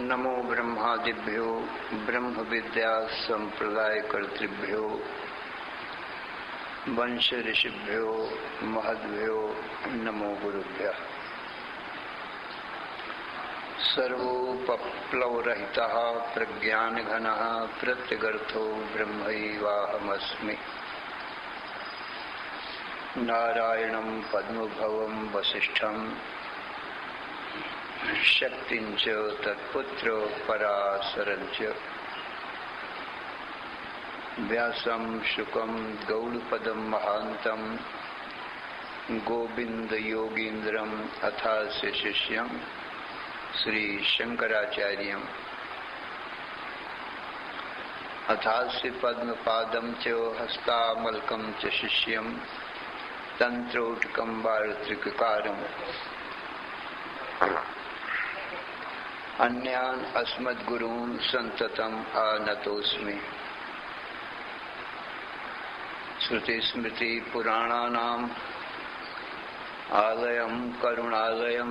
नमो ब्रह्मादिभ्यो ब्रह्म विद्या संप्रदाय कर्तृभ्यो वंश ऋषिभ्यो महद्भ्यो नमो गुरुभ्यः। सर्वोपप्लवरहितः प्रज्ञानघनः प्रत्यगर्थो ब्रह्मैवाहमस्मि। नारायणं पद्मभवं वसिष्ठं शक्तिञ्च तत्पुत्र पराशरञ्च व्यासं शुकं गौडपदं महान्तं गोविन्द योगीन्द्रम् अथास्य शिष्यं श्री शंकराचार्यम् अथास्य पद्मपादं च हस्तामलकं च शिष्यं तंत्रोटकं वार्तिककारम् अन्यान् अस्मद्गुरून् सन्ततम् आनतोऽस्मि। श्रुतिस्मृति पुराणानाम् आलयं करुणालयं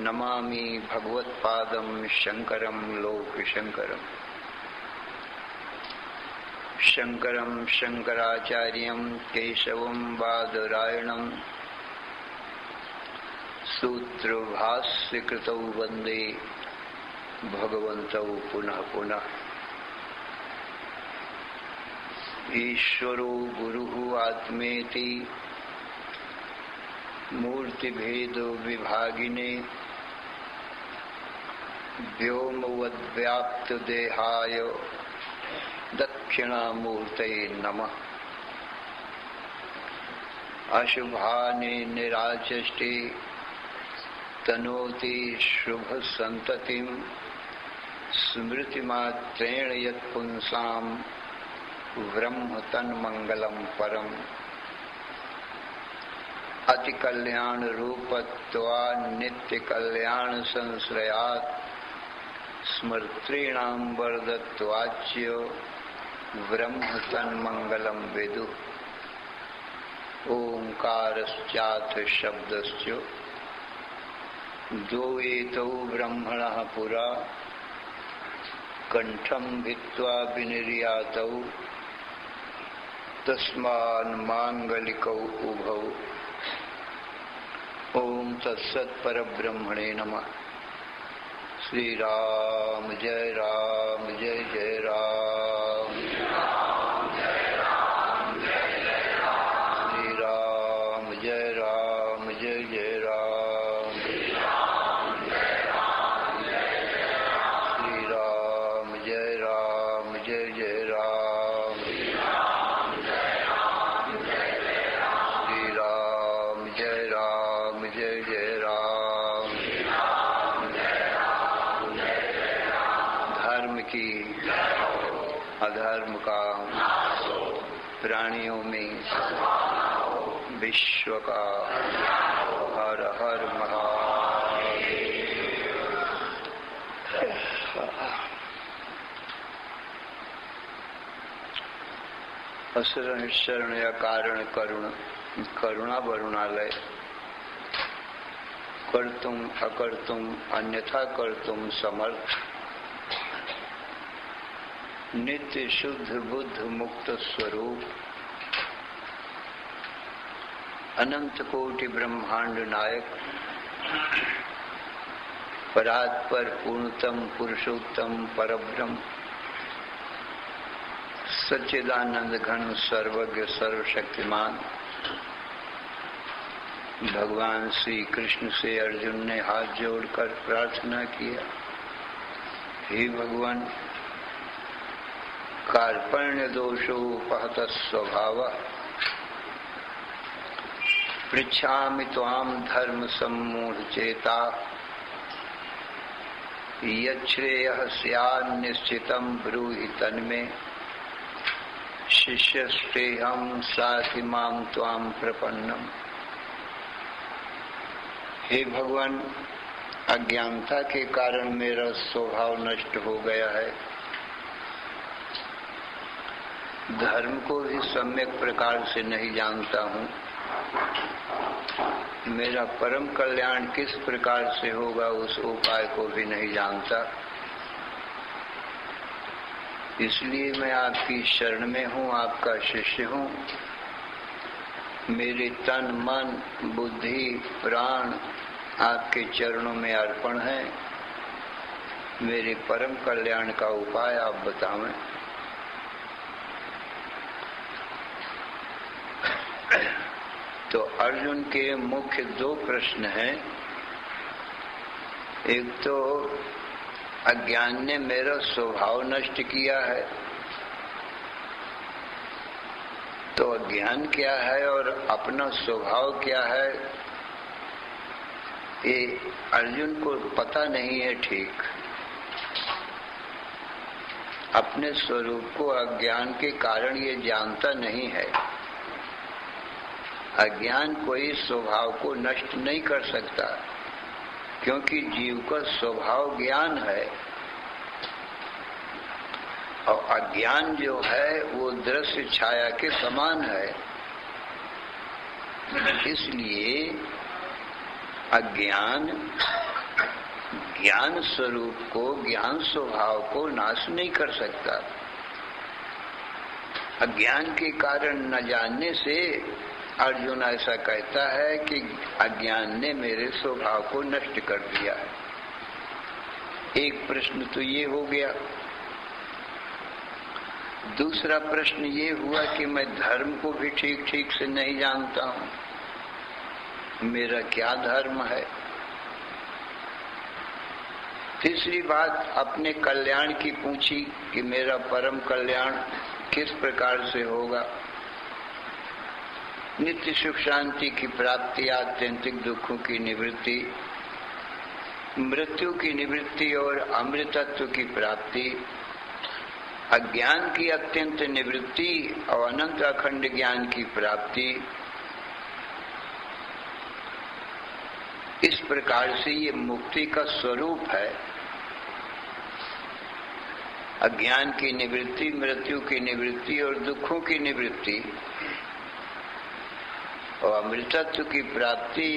नमामि भगवत्पादं शंकरं लोकशंकरम्। शंकरं शंकराचार्यं केशवं बादरायणं सूत्रभाष्यकृतौ वन्दे भगवन्तौ पुनः पुनः। ईश्वरो गुरुः आत्मेति मूर्तिभेद विभागिने व्योमवद्व्याप्त देहाय दक्षिणामूर्तये नमः। अशुभानि निराचष्टे तनोति शुभ संततिं स्मृतिमात्रेण यत्पुंसां ब्रह्म तन्मंगलं परम्। अति कल्याण रूपत्वा नित्य कल्याण संश्रयात् स्मृतीणां वरदत्वाच्य ब्रह्म तन्मंगलं विदु। ओंकारश्चाथ शब्दश्च द्वैतौ ब्रह्मणः पुरा कंठं भित्त्वा विनिर्यातौ तस्मान्मांगलिकौ उभौ। ओम तत्सत् परब्रह्मणे नमः। श्री राम जय राम जय जय राम। श्री राम जय राम जय जय राम। श्री राम जय राम जय जय राम। श्री राम जय राम जय जय राम। श्री राम जय राम जय जय राम। श्री राम जय राम जय जय राम। श्री राम जय राम जय जय राम। धर्म की अधर्म का प्राणियों में विश्व का हर हर महादेव। असरण शरण या कारण करुण करुणा वरुणालय कर्तुम अकर्तुम अन्यथा कर्तुम समर्थ नित्य शुद्ध बुद्ध मुक्त स्वरूप अनंत कोटि ब्रह्मांड नायक परात्पर पूर्णतम पुरुषोत्तम परब्रह्म सच्चिदानंद घन सर्वज्ञ सर्वशक्तिमान भगवान श्री कृष्ण से अर्जुन ने हाथ जोड़कर प्रार्थना किया, हे भगवान कार्पण्य दोषोपहत स्वभाव पृच्छामि त्वां धर्म सम्मूढ़ चेता यच्छ्रेयः स्यान्निश्चितं ब्रूहि तन्मे शिष्यस्तेऽहं साथि मां त्वां प्रपन्नम्। हे भगवान अज्ञानता के कारण मेरा स्वभाव नष्ट हो गया है, धर्म को भी सम्यक प्रकार से नहीं जानता हूँ। मेरा परम कल्याण किस प्रकार से होगा उस उपाय को भी नहीं जानता। इसलिए मैं आपकी शरण में हूँ, आपका शिष्य हूँ। मेरे तन मन बुद्धि प्राण आपके चरणों में अर्पण है। मेरे परम कल्याण का उपाय आप बतावें। तो अर्जुन के मुख्य दो प्रश्न हैं। एक तो अज्ञान ने मेरा स्वभाव नष्ट किया है, तो अज्ञान क्या है और अपना स्वभाव क्या है ये अर्जुन को पता नहीं है ठीक। अपने स्वरूप को अज्ञान के कारण ये जानता नहीं है। अज्ञान कोई स्वभाव को नष्ट नहीं कर सकता, क्योंकि जीव का स्वभाव ज्ञान है और अज्ञान जो है वो दृश्य छाया के समान है। इसलिए अज्ञान ज्ञान स्वरूप को, ज्ञान स्वभाव को नाश नहीं कर सकता। अज्ञान के कारण न जानने से अर्जुन ऐसा कहता है कि अज्ञान ने मेरे स्वभाव को नष्ट कर दिया है। एक प्रश्न तो ये हो गया। दूसरा प्रश्न ये हुआ कि मैं धर्म को भी ठीक ठीक से नहीं जानता हूँ, मेरा क्या धर्म है। तीसरी बात अपने कल्याण की पूछी कि मेरा परम कल्याण किस प्रकार से होगा। नित्य सुख शांति की प्राप्ति, आत्यंतिक दुखों की निवृत्ति, मृत्यु की निवृत्ति और अमृतत्व की प्राप्ति, अज्ञान की अत्यंत निवृत्ति और अनंत अखंड ज्ञान की प्राप्ति। इस प्रकार से ये मुक्ति का स्वरूप है। अज्ञान की निवृत्ति, मृत्यु की निवृत्ति और दुखों की निवृत्ति और अमृतत्व की प्राप्ति,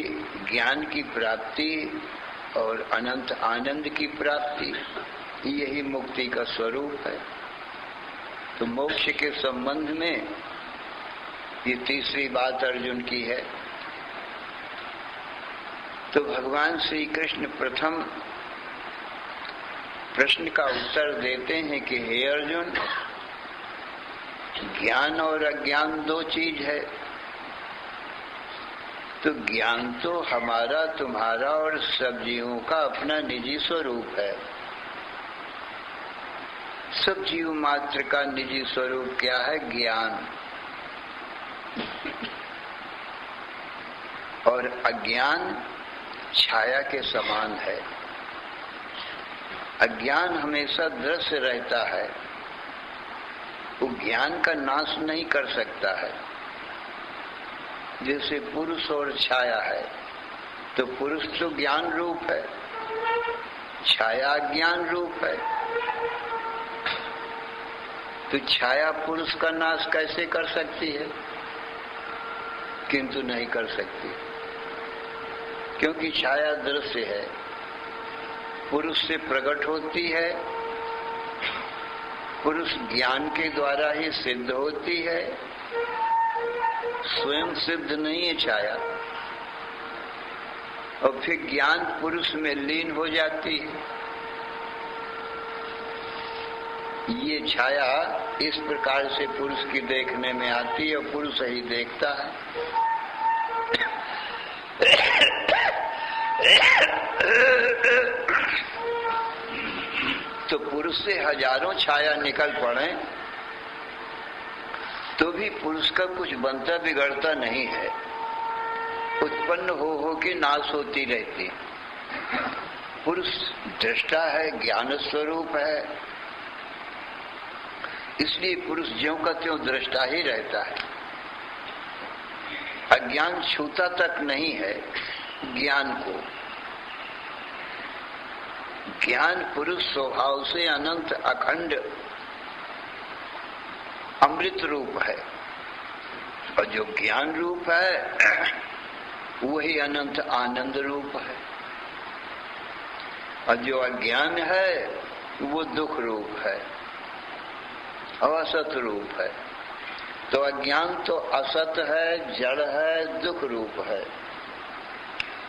ज्ञान की प्राप्ति और अनंत आनंद की प्राप्ति, यही मुक्ति का स्वरूप है। तो मोक्ष के संबंध में ये तीसरी बात अर्जुन की है। तो भगवान श्री कृष्ण प्रथम प्रश्न का उत्तर देते हैं कि हे अर्जुन, ज्ञान और अज्ञान दो चीज है। तो ज्ञान तो हमारा, तुम्हारा और सब जीवों का अपना निजी स्वरूप है। सब जीव मात्र का निजी स्वरूप क्या है? ज्ञान। और अज्ञान छाया के समान है। अज्ञान हमेशा दृश्य रहता है, वो ज्ञान का नाश नहीं कर सकता है। जैसे पुरुष और छाया है, तो पुरुष तो ज्ञान रूप है, छाया ज्ञान रूप है। तो छाया पुरुष का नाश कैसे कर सकती है? किंतु नहीं कर सकती, क्योंकि छाया दृश्य है, पुरुष से प्रकट होती है, पुरुष ज्ञान के द्वारा ही सिद्ध होती है, स्वयं सिद्ध नहीं है छाया। और फिर ज्ञान पुरुष में लीन हो जाती है। ये छाया इस प्रकार से पुरुष की देखने में आती है और पुरुष ही देखता है। तो पुरुष से हजारों छाया निकल पड़े तो भी पुरुष का कुछ बनता बिगड़ता नहीं है, उत्पन्न हो के नाश होती रहती। पुरुष दृष्टा है, ज्ञान स्वरूप है, इसलिए पुरुष ज्यों का त्यों दृष्टा ही रहता है। अज्ञान छूता तक नहीं है ज्ञान को। ज्ञान पुरुष स्वभाव से अनंत अखंड अमृत रूप है, और जो ज्ञान रूप है वही अनंत आनंद रूप है, और जो अज्ञान है वो दुख रूप है और असत रूप है। तो अज्ञान तो असत है, जड़ है, दुख रूप है।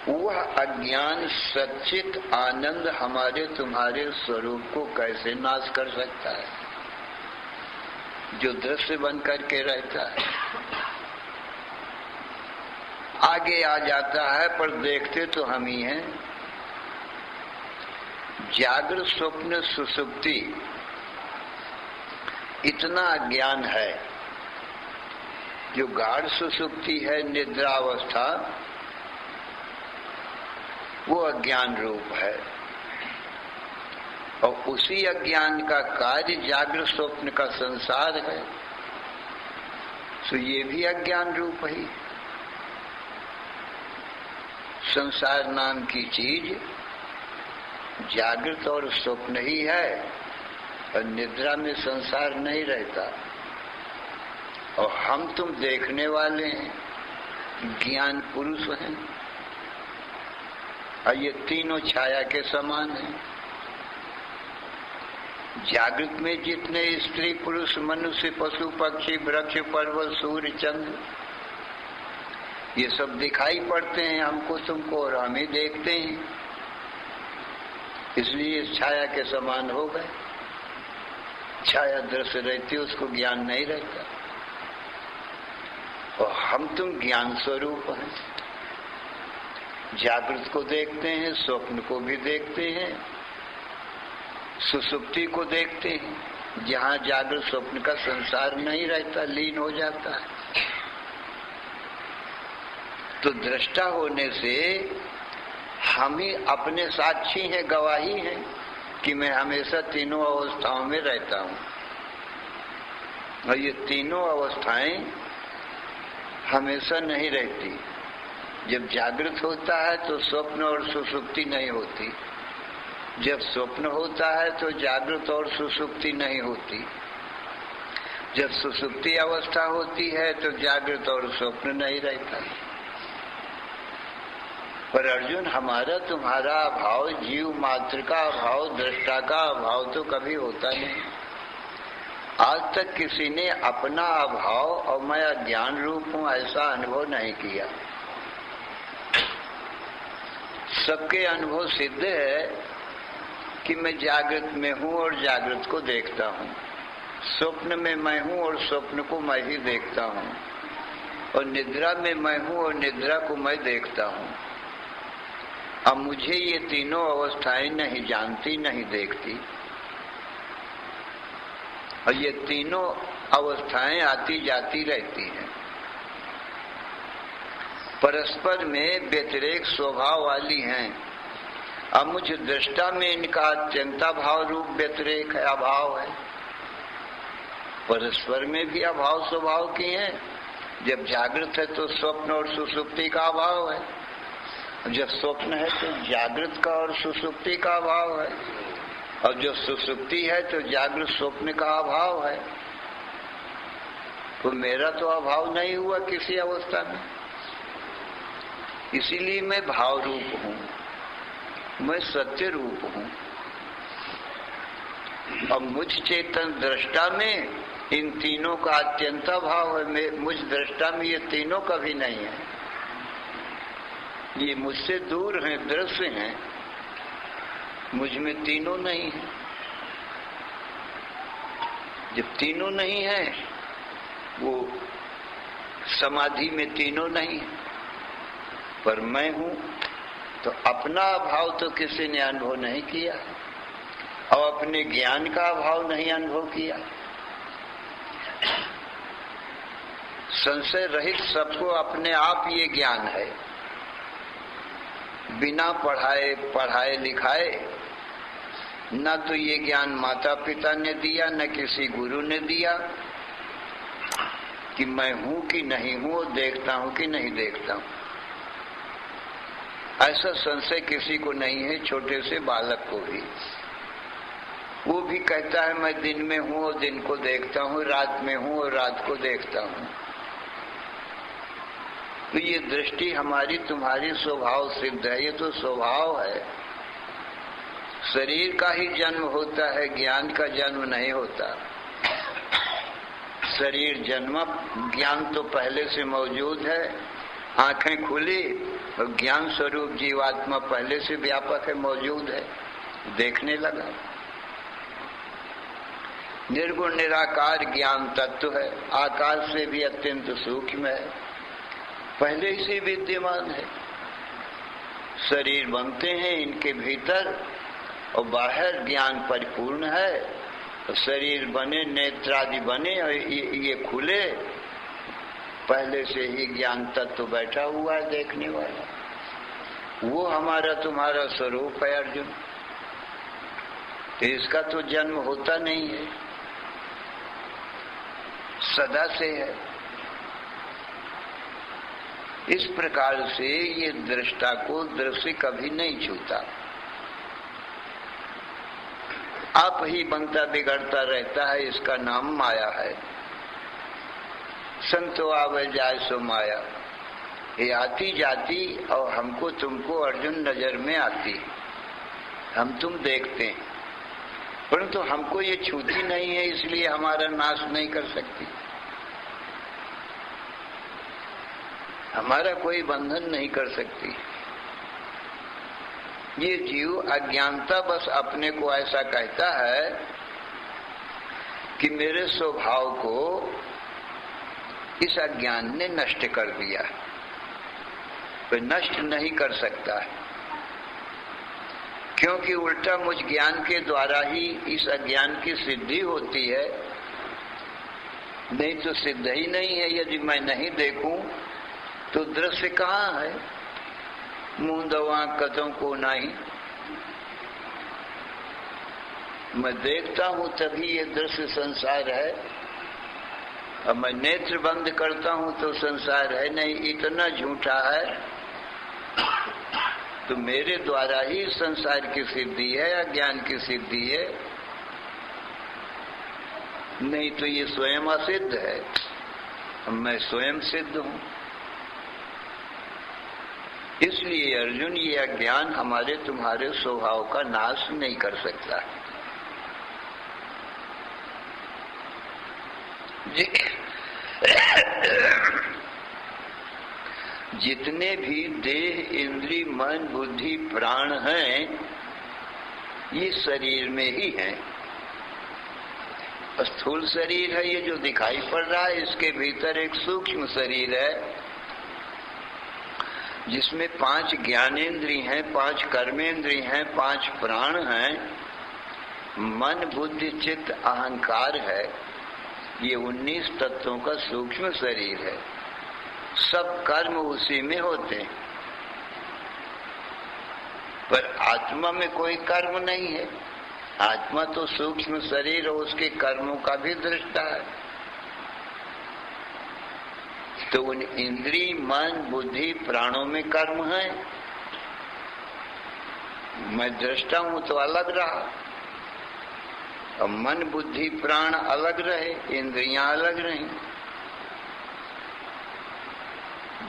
वह अज्ञान सच्चित आनंद हमारे तुम्हारे स्वरूप को कैसे नाश कर सकता है, जो दृश्य बन करके रहता है। आगे आ जाता है पर देखते तो हम ही हैं। जागृत स्वप्न सुषुप्ति इतना अज्ञान है। जो गाढ़ सुषुप्ति है, निद्रावस्था, वो अज्ञान रूप है, और उसी अज्ञान का कार्य जागृत स्वप्न का संसार है। तो ये भी अज्ञान रूप ही। संसार नाम की चीज जागृत और स्वप्न ही है, और निद्रा में संसार नहीं रहता। और हम तुम देखने वाले हैं, ज्ञान पुरुष हैं, और ये तीनों छाया के समान हैं। जागृत में जितने स्त्री पुरुष मनुष्य पशु पक्षी वृक्ष पर्वत सूर्य चंद्र ये सब दिखाई पड़ते हैं हमको तुमको, और हम ही देखते हैं, इसलिए इस छाया के समान हो गए। छाया दृश्य रहती, उसको ज्ञान नहीं रहता, और हम तुम ज्ञान स्वरूप हैं। जागृत को देखते हैं, स्वप्न को भी देखते हैं, सुसुप्ति को देखते हैं, जहाँ जागृत स्वप्न का संसार नहीं रहता, लीन हो जाता है। तो दृष्टा होने से हम ही अपने साक्षी हैं, गवाही हैं कि मैं हमेशा तीनों अवस्थाओं में रहता हूँ, और ये तीनों अवस्थाएं हमेशा नहीं रहती। जब जागृत होता है तो स्वप्न और सुषुप्ति नहीं होती, जब स्वप्न होता है तो जागृत और सुषुप्ति नहीं होती, जब सुषुप्ति अवस्था होती है तो जागृत और स्वप्न नहीं रहता। पर अर्जुन, हमारा तुम्हारा अभाव, जीव मात्र का अभाव, दृष्टा का अभाव तो कभी होता नहीं। आज तक किसी ने अपना अभाव और मैं अज्ञान रूप हूं ऐसा अनुभव नहीं किया। सबके अनुभव सिद्ध है कि मैं जागृत में हूं और जागृत को देखता हूं, स्वप्न में मैं हूं और स्वप्न को मैं ही देखता हूं, और निद्रा में मैं हूं और निद्रा को मैं देखता हूं। अब मुझे ये तीनों अवस्थाएं नहीं जानती, नहीं देखती, और ये तीनों अवस्थाएं आती जाती रहती हैं, परस्पर में व्यतिरेक स्वभाव वाली हैं। अब मुझे दृष्टा में इनका अत्यंता भाव रूप व्यतिरेक है, अभाव है। परस्पर में भी अभाव स्वभाव की हैं। जब जागृत है तो स्वप्न और सुषुप्ति का अभाव है, जब स्वप्न है तो जागृत का और सुषुप्ति का अभाव है, और जो सुषुप्ति है तो जागृत स्वप्न का अभाव है। तो मेरा तो अभाव नहीं हुआ किसी अवस्था में, इसीलिए मैं भाव रूप हूँ, मैं सत्य रूप हूँ। और मुझ चेतन दृष्टा में इन तीनों का अत्यंता भाव है। मुझ दृष्टा में ये तीनों कभी नहीं है, ये मुझसे दूर हैं, दृश्य हैं, मुझ में तीनों नहीं है। जब तीनों नहीं है, वो समाधि में तीनों नहीं है, पर मैं हूं तो अपना अभाव तो किसी ने अनुभव नहीं किया, और अपने ज्ञान का अभाव नहीं अनुभव किया। संशय रहित सबको अपने आप ये ज्ञान है, बिना पढ़ाए लिखाए। न तो ये ज्ञान माता पिता ने दिया, न किसी गुरु ने दिया कि मैं हूं कि नहीं हूं, देखता हूं कि नहीं देखता हूं। ऐसा संशय किसी को नहीं है, छोटे से बालक को भी। वो भी कहता है मैं दिन में हूं और दिन को देखता हूं, रात में हूं और रात को देखता हूं। तो ये दृष्टि हमारी तुम्हारी स्वभाव सिद्ध है, ये तो स्वभाव है। शरीर का ही जन्म होता है, ज्ञान का जन्म नहीं होता। शरीर जन्म, ज्ञान तो पहले से मौजूद है। आंखें खुली और ज्ञान स्वरूप जीवात्मा पहले से व्यापक है, मौजूद है, देखने लगा। निर्गुण निराकार ज्ञान तत्व है, आकाश से भी अत्यंत सूक्ष्म है, पहले से विद्यमान है। शरीर बनते हैं इनके भीतर और बाहर ज्ञान परिपूर्ण है। तो शरीर बने, नेत्रादि बने और ये खुले, पहले से ही ज्ञान तत्व बैठा हुआ है देखने वाला। वो हमारा तुम्हारा स्वरूप है अर्जुन। तो इसका तो जन्म होता नहीं है, सदा से है। इस प्रकार से ये दृष्टा को दृश्य कभी नहीं छूता, आप ही बनता बिगड़ता रहता है। इसका नाम माया है। संतो आवे जाए सो माया, ये आती जाती और हमको तुमको अर्जुन नजर में आती, हम तुम देखते हैं, परंतु हमको ये छूती नहीं है, इसलिए हमारा नाश नहीं कर सकती। हमारा कोई बंधन नहीं कर सकती। ये जीव अज्ञानता बस अपने को ऐसा कहता है कि मेरे स्वभाव को इस अज्ञान ने नष्ट कर दिया, कोई नष्ट नहीं कर सकता है, क्योंकि उल्टा मुझ ज्ञान के द्वारा ही इस अज्ञान की सिद्धि होती है। नहीं तो सिद्ध ही नहीं है। यदि मैं नहीं देखूं तो दृश्य कहाँ है? मुंह दवा कदों को नहीं, मैं देखता हूं तभी ये दृश्य संसार है, और मैं नेत्र बंद करता हूं तो संसार है नहीं। इतना झूठा है। तो मेरे द्वारा ही संसार की सिद्धि है, अज्ञान की सिद्धि है, नहीं तो ये स्वयं असिद्ध है, मैं स्वयं सिद्ध हूं। इसलिए अर्जुन, ये अज्ञान हमारे तुम्हारे स्वभाव का नाश नहीं कर सकता। जितने भी देह, इंद्री, मन, बुद्धि, प्राण हैं, ये शरीर में ही हैं। स्थूल शरीर है ये जो दिखाई पड़ रहा है, इसके भीतर एक सूक्ष्म शरीर है जिसमें 5 ज्ञानेंद्री हैं, 5 कर्मेंद्री हैं, 5 प्राण हैं, मन, बुद्धि, चित्त, अहंकार है। ये 19 तत्वों का सूक्ष्म शरीर है। सब कर्म उसी में होते हैं, पर आत्मा में कोई कर्म नहीं है। आत्मा तो सूक्ष्म शरीर और उसके कर्मों का भी दृष्टा है। तो उन इंद्री, मन, बुद्धि, प्राणों में कर्म है। मैं दृष्टा हूं तो अलग रहा, और मन, बुद्धि, प्राण अलग रहे, इंद्रियां अलग रही।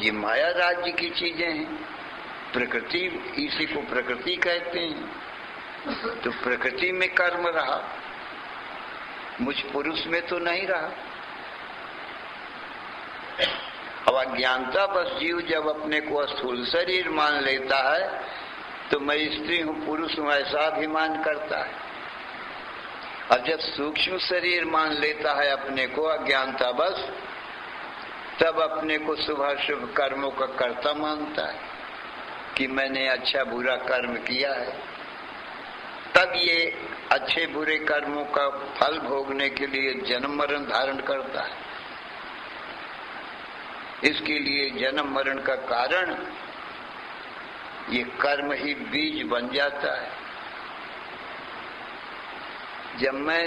ये माया राज्य की चीजें हैं। प्रकृति, इसी को प्रकृति कहते हैं। तो प्रकृति में कर्म रहा, मुझ पुरुष में तो नहीं रहा। अब अज्ञानता बस जीव जब अपने को स्थूल शरीर मान लेता है तो मैं स्त्री हूं, पुरुष हूं, ऐसा अभिमान करता है। और जब सूक्ष्म शरीर मान लेता है अपने को अज्ञानता बस, तब अपने को शुभ अशुभ कर्मों का कर्ता मानता है कि मैंने अच्छा बुरा कर्म किया है। तब ये अच्छे बुरे कर्मों का फल भोगने के लिए जन्म मरण धारण करता है। इसके लिए जन्म मरण का कारण ये कर्म ही बीज बन जाता है। जब मैं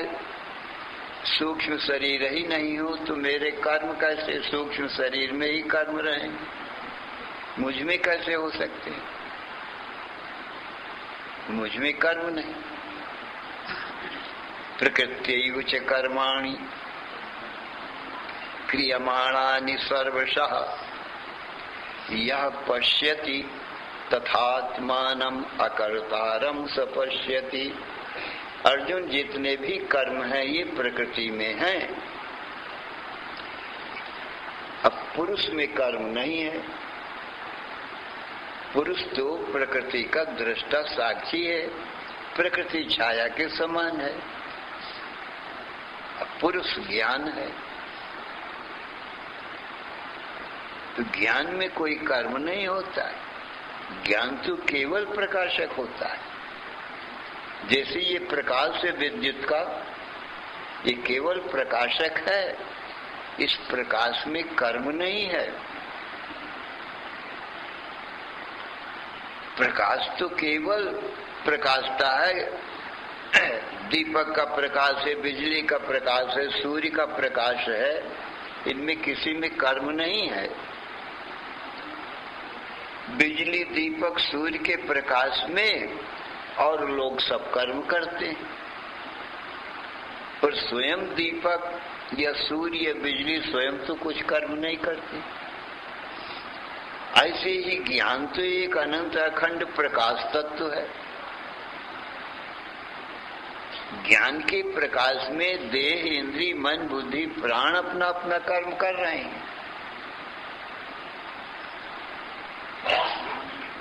सूक्ष्म शरीर ही नहीं हूं तो मेरे कर्म कैसे सूक्ष्म शरीर में ही कर्म रहेंगे, मुझ में कैसे हो सकते हैं? मुझ में कर्म नहीं। प्रकृत्यैव च कर्माणि क्रियमाणानि सर्वशः यह पश्यति तथात्मानम अकर्तारम स पश्यति। अर्जुन, जितने भी कर्म हैं ये प्रकृति में हैं। अब पुरुष में कर्म नहीं है। पुरुष तो प्रकृति का दृष्टा साक्षी है, प्रकृति छाया के समान है। अब पुरुष ज्ञान है, तो ज्ञान में कोई कर्म नहीं होता है। ज्ञान तो केवल प्रकाशक होता है। जैसे ये प्रकाश है विद्युत का, ये केवल प्रकाशक है। इस प्रकाश में कर्म नहीं है। प्रकाश तो केवल प्रकाशता है। दीपक का प्रकाश है, बिजली का प्रकाश है, सूर्य का प्रकाश है। इनमें किसी में कर्म नहीं है। बिजली, दीपक, सूर्य के प्रकाश में और लोग सब कर्म करते हैं, पर स्वयं दीपक या सूर्य या बिजली स्वयं तो कुछ कर्म नहीं करते। ऐसे ही ज्ञान तो एक अनंत अखंड प्रकाश तत्व है। ज्ञान के प्रकाश में देह, इंद्रिय, मन, बुद्धि, प्राण अपना अपना कर्म कर रहे हैं।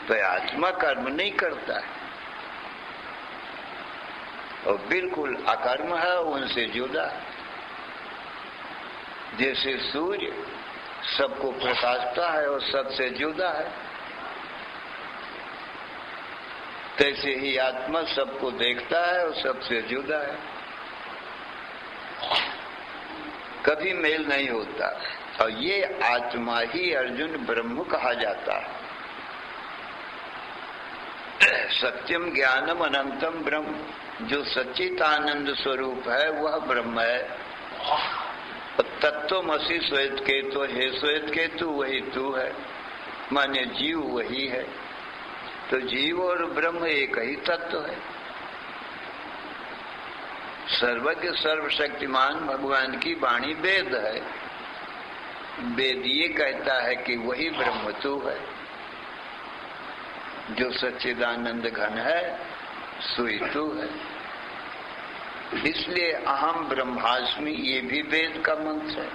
तो आत्मा कर्म नहीं करता है और बिल्कुल अकर्म है, उनसे जुदा है। जैसे सूर्य सबको प्रकाशता है और सबसे जुदा है, तैसे ही आत्मा सबको देखता है और सबसे जुदा है। कभी मेल नहीं होता। और ये आत्मा ही अर्जुन ब्रह्म कहा जाता है। सत्यम ज्ञानम अनंतम ब्रह्म, जो सच्चित आनंद स्वरूप है वह ब्रह्म है। तत्वमसि श्वेत केतु, हे श्वेत केतु वही तू है, माने जीव वही है। तो जीव और ब्रह्म एक ही तत्व है। सर्वज्ञ सर्वशक्तिमान भगवान की वाणी वेद है। वेद ये कहता है कि वही ब्रह्म तू है, जो सच्चिदानंद घन है सोई तू है। इसलिए अहम ब्रह्मास्मि ये भी वेद का मंत्र है।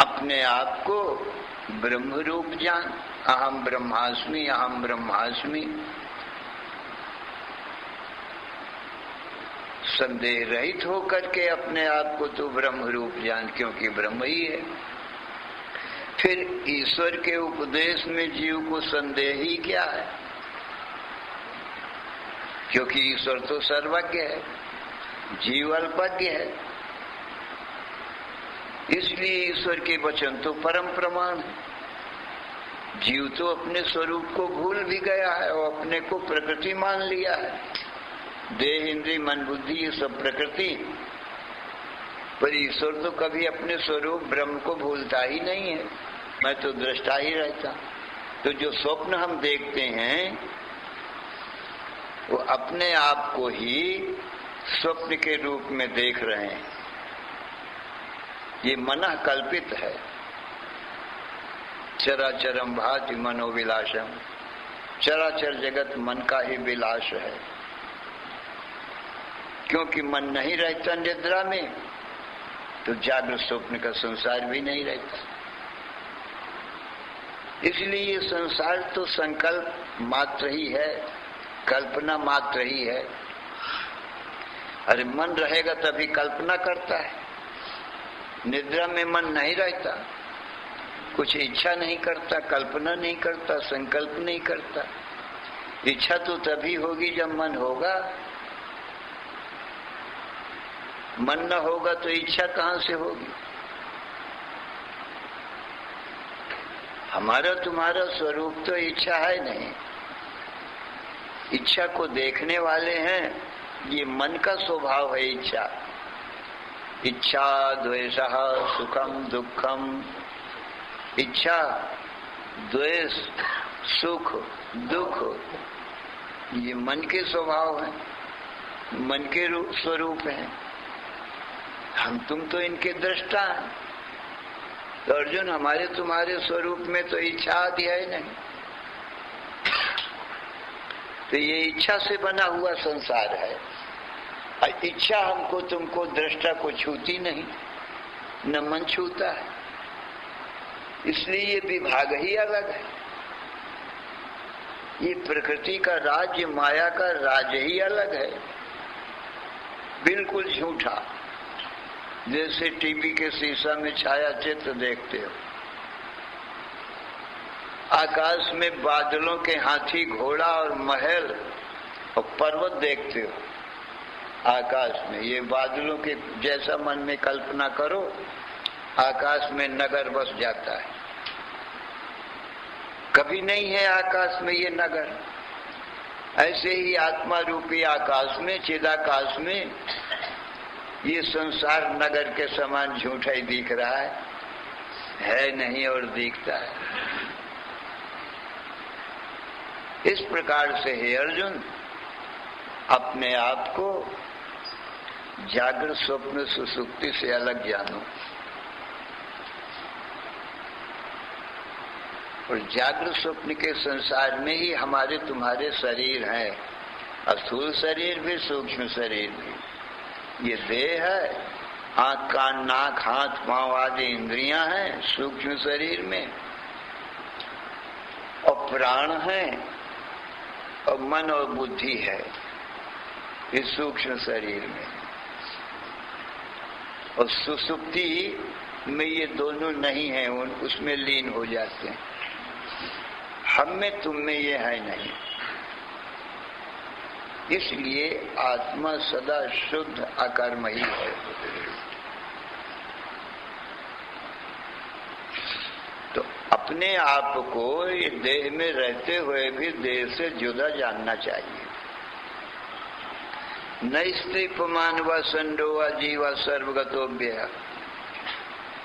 अपने आप को ब्रह्म रूप जान। अहम ब्रह्मास्मि, अहम ब्रह्मास्मि। संदेह रहित होकर के अपने आप को तो ब्रह्म रूप जान, क्योंकि ब्रह्म ही है। फिर ईश्वर के उपदेश में जीव को संदेह ही क्या है, क्योंकि ईश्वर तो सर्वज्ञ है, जीव अल्पज्ञ है। इसलिए ईश्वर के वचन तो परम प्रमाण है। जीव तो अपने स्वरूप को भूल भी गया है और अपने को प्रकृति मान लिया है। देह, इंद्रिय, मन, बुद्धि ये सब प्रकृति, पर ईश्वर तो कभी अपने स्वरूप ब्रह्म को भूलता ही नहीं है। मैं तो दृष्टा ही रहता। तो जो स्वप्न हम देखते हैं वो अपने आप को ही स्वप्न के रूप में देख रहे हैं। ये मनः कल्पित है। चराचरम भाति मनोविलासम, चराचर जगत मन का ही विलास है। क्योंकि मन नहीं रहता निद्रा में, तो जागृत स्वप्न का संसार भी नहीं रहता। इसलिए ये संसार तो संकल्प मात्र ही है, कल्पना मात्र ही है। अरे मन रहेगा तभी कल्पना करता है। निद्रा में मन नहीं रहता, कुछ इच्छा नहीं करता, कल्पना नहीं करता, संकल्प नहीं करता। इच्छा तो तभी होगी जब मन होगा। मन न होगा तो इच्छा कहां से होगी। हमारा तुम्हारा स्वरूप तो इच्छा है नहीं। इच्छा को देखने वाले हैं, ये मन का स्वभाव है। इच्छा, इच्छा द्वेषः सुखम दुखम। इच्छा, द्वेष, सुख, दुख ये मन के स्वभाव है, मन के स्वरूप है। हम तुम तो इनके दृष्टा हैं। तो अर्जुन हमारे तुम्हारे स्वरूप में तो इच्छा आदि है नहीं, तो ये इच्छा से बना हुआ संसार है। इच्छा हमको तुमको दृष्टा को छूती नहीं, न मन छूता है, इसलिए ये विभाग ही अलग है। ये प्रकृति का राज्य, माया का राज्य ही अलग है, बिल्कुल झूठा। जैसे टीवी के शीशा में छाया चित्र देखते हो, आकाश में बादलों के हाथी घोड़ा और महल और पर्वत देखते हो आकाश में। ये बादलों के जैसा मन में कल्पना करो, आकाश में नगर बस जाता है। कभी नहीं है आकाश में ये नगर। ऐसे ही आत्मा रूपी आकाश में, चिदाकाश में ये संसार नगर के समान झूठा ही दिख रहा है नहीं और दिखता है। इस प्रकार से हे अर्जुन, अपने आप को जागृत स्वप्न सुसुप्ति से अलग जानो। और जागृत स्वप्न के संसार में ही हमारे तुम्हारे शरीर हैं, स्थूल शरीर भी सूक्ष्म शरीर भी। ये देह है, आंख कान नाक हाथ पांव आदि इंद्रियां हैं सूक्ष्म शरीर में, और प्राण है, और मन और बुद्धि है इस सूक्ष्म शरीर में। और सुसुप्ति में ये दोनों नहीं है, उसमें लीन हो जाते हैं। हम में तुम में ये है नहीं, इसलिए आत्मा सदा शुद्ध अकर्म ही है। तो अपने आप को ये देह में रहते हुए भी देह से जुदा जानना चाहिए। न स्त्री पुमान व संडो व जीवा सर्वगतोभ्य।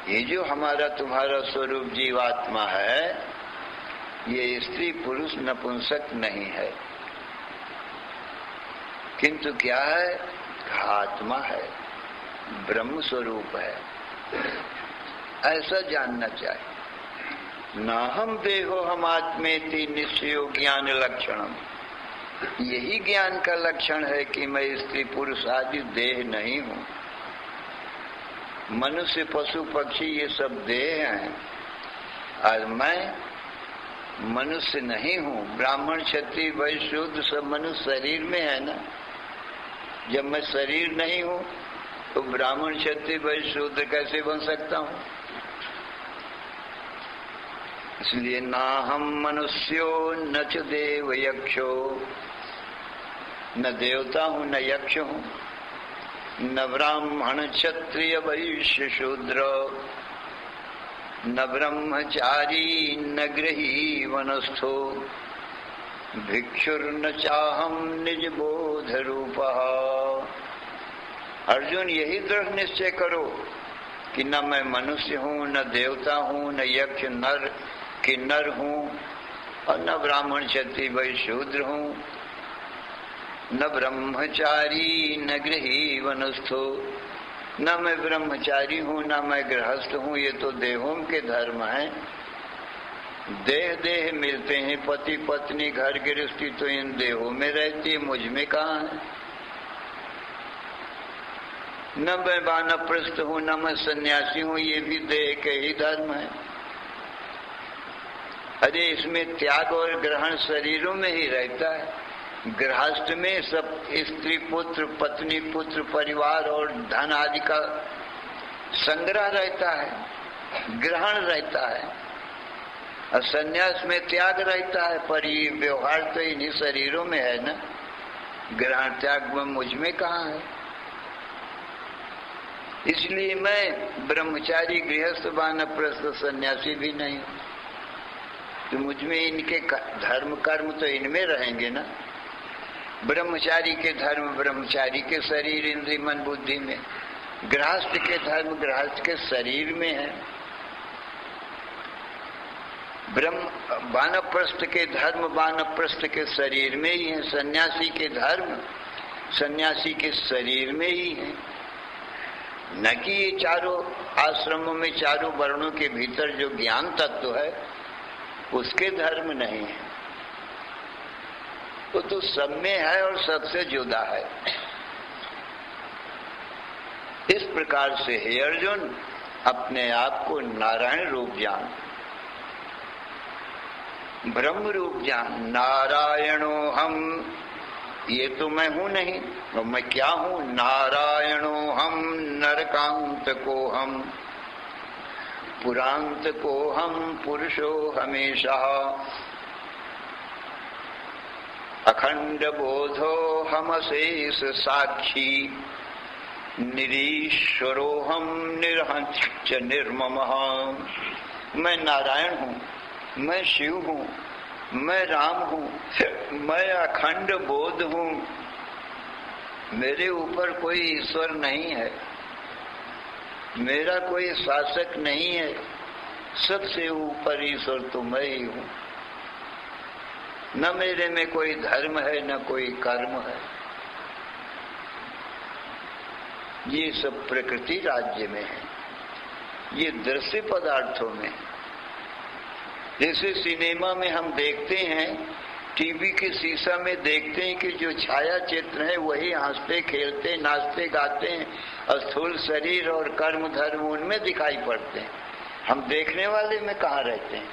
ये जो हमारा तुम्हारा स्वरूप जीवात्मा है, ये स्त्री पुरुष नपुंसक नहीं है, किंतु क्या है? आत्मा है, ब्रह्म स्वरूप है। ऐसा जानना चाहिए। ना हम देहो हम आत्मेति निश्चयो ज्ञान लक्षणम। यही ज्ञान का लक्षण है कि मैं स्त्री पुरुष आदि देह नहीं हूँ। मनुष्य पशु पक्षी ये सब देह हैं, और मैं मनुष्य नहीं हूँ। ब्राह्मण क्षत्रिय वैश्य शूद्र सब मनुष्य शरीर में है ना। जब मैं शरीर नहीं हूँ तो ब्राह्मण क्षत्रिय वैश्य शूद्र कैसे बन सकता हूँ? इसलिए ना हम मनुष्यो न च देव यक्षो, न देवता हूँ न यक्ष हूँ, न ब्राह्मण क्षत्रिय वैश्य शूद्र, न ब्रह्मचारी न गृही वनस्थो, भिक्षुर्न चाहम निज बोध रूपः। अर्जुन, यही दृढ़ निश्चय करो कि न मैं मनुष्य हूँ, न देवता हूँ, न यक्ष नर किन्नर हूँ, और न ब्राह्मण क्षत्रिय वैश्य शूद्र हूँ, न ब्रह्मचारी न गृही वनस्थो। न मैं ब्रह्मचारी हूँ, न मैं गृहस्थ हूँ। ये तो देहों के धर्म हैं। देह देह मिलते हैं, पति पत्नी घर गृहस्थी तो इन देहों में रहती है, मुझ में कहाँ है? न मैं वानप्रस्थ हूँ, न मैं सन्यासी हूँ। ये भी देह के ही धर्म है। अरे इसमें त्याग और ग्रहण शरीरों में ही रहता है। गृहस्थ में सब स्त्री पुत्र पत्नी पुत्र परिवार और धन आदि का संग्रह रहता है, ग्रहण रहता है, और संन्यास में त्याग रहता है। पर ये व्यवहार तो इन्हीं शरीरों में है ना। ग्रहण त्याग में मुझ में कहाँ है? इसलिए मैं ब्रह्मचारी गृहस्थ वानप्रस्थ सन्यासी भी नहीं। तो मुझ में इनके धर्म कर्म तो इनमें रहेंगे ना। ब्रह्मचारी के धर्म ब्रह्मचारी के शरीर इंद्रिय मन बुद्धि में, गृहस्थ के धर्म गृहस्थ के शरीर में है, वानप्रस्थ के धर्म वानप्रस्थ के शरीर में ही है, सन्यासी के धर्म सन्यासी के शरीर में ही है। न कि ये चारों आश्रमों में चारों वर्णों के भीतर जो ज्ञान तत्व है उसके धर्म नहीं है, वो तो सब में है और सबसे जुदा है। इस प्रकार से हे अर्जुन, अपने आप को नारायण रूप जान, ब्रह्म रूप जान। नारायणो हम, ये तो मैं हूं नहीं, और मैं क्या हूं? नारायणो हम नरकांत को हम, पुरांत को हम, पुरुषो हमेशा, अखंड बोधो हम शेष साक्षी, निरीश्वरो हम निर्हंच निर्ममः। मैं नारायण हूं, मैं शिव हूं, मैं राम हूं, मैं अखंड बोध हूं। मेरे ऊपर कोई ईश्वर नहीं है, मेरा कोई शासक नहीं है, सबसे ऊपर ईश्वर तो मैं ही हूं। न मेरे में कोई धर्म है, न कोई कर्म है। ये सब प्रकृति राज्य में है, ये दृश्य पदार्थों में। जैसे सिनेमा में हम देखते हैं, टीवी के शीशा में देखते हैं कि जो छाया चित्र है वही हंसते खेलते नाचते गाते हैं, और स्थूल शरीर और कर्म धर्म उनमें दिखाई पड़ते हैं। हम देखने वाले में कहाँ रहते हैं?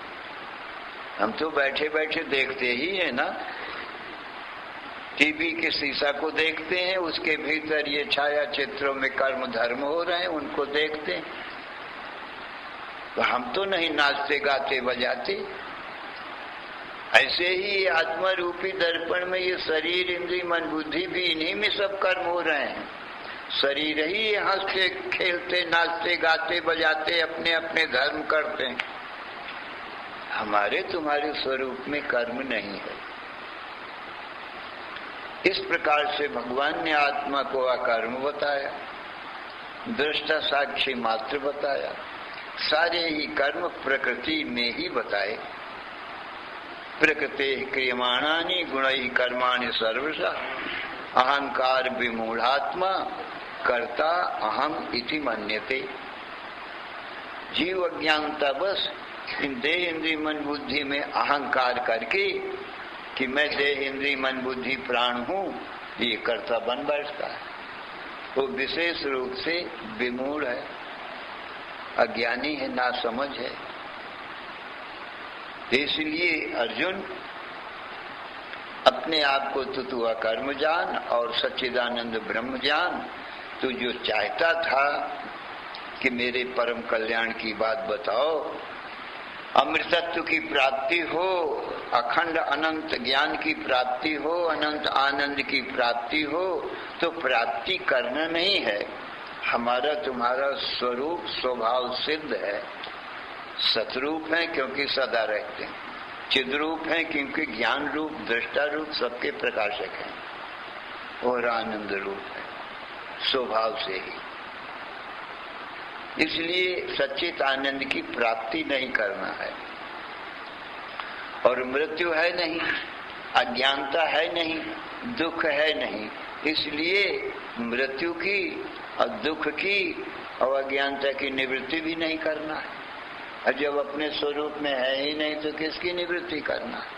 हम तो बैठे बैठे देखते ही है ना। टीवी के शीशा को देखते हैं, उसके भीतर ये छाया चित्रों में कर्म धर्म हो रहे हैं, उनको देखते हैं। तो हम तो नहीं नाचते गाते बजाते। ऐसे ही आत्मा रूपी दर्पण में ये शरीर इंद्रिय मन बुद्धि भी इन्हीं में सब कर्म हो रहे हैं। शरीर ही हंसते खेलते नाचते गाते बजाते अपने अपने धर्म करते हैं। हमारे तुम्हारे स्वरूप में कर्म नहीं है। इस प्रकार से भगवान ने आत्मा को अकर्म बताया, दृष्टा साक्षी मात्र बताया, सारे ही कर्म प्रकृति में ही बताए। प्रकृति क्रियमाणानि गुणैः कर्माणि सर्वशः, अहंकार विमूढ़ात्मा कर्ता अहम इति मन्यते। जीव अज्ञानता बस इन देह इंद्रिय मन बुद्धि में अहंकार करके कि मैं देह इंद्रिय मन बुद्धि प्राण हूं, ये कर्ता बन बैठता है। वो विशेष रूप से विमूढ़ है, अज्ञानी है, नासमझ है। इसलिए अर्जुन, अपने आप को तू अकर्म जान और सच्चिदानंद ब्रह्म जान। तू जो चाहता था कि मेरे परम कल्याण की बात बताओ, अमृतत्व की प्राप्ति हो, अखंड अनंत ज्ञान की प्राप्ति हो, अनंत आनंद की प्राप्ति हो, तो प्राप्ति करना नहीं है। हमारा तुम्हारा स्वरूप स्वभाव सिद्ध है। सतरूप है क्योंकि सदा रहते हैं, चिद्रूप है क्योंकि ज्ञान रूप दृष्टा रूप सबके प्रकाशक है, और आनंद रूप है स्वभाव से ही। इसलिए सच्चित आनंद की प्राप्ति नहीं करना है। और मृत्यु है नहीं, अज्ञानता है नहीं, दुख है नहीं। इसलिए मृत्यु की और दुख की और अज्ञानता की निवृत्ति भी नहीं करना है। और जब अपने स्वरूप में है ही नहीं तो किसकी निवृत्ति करना है?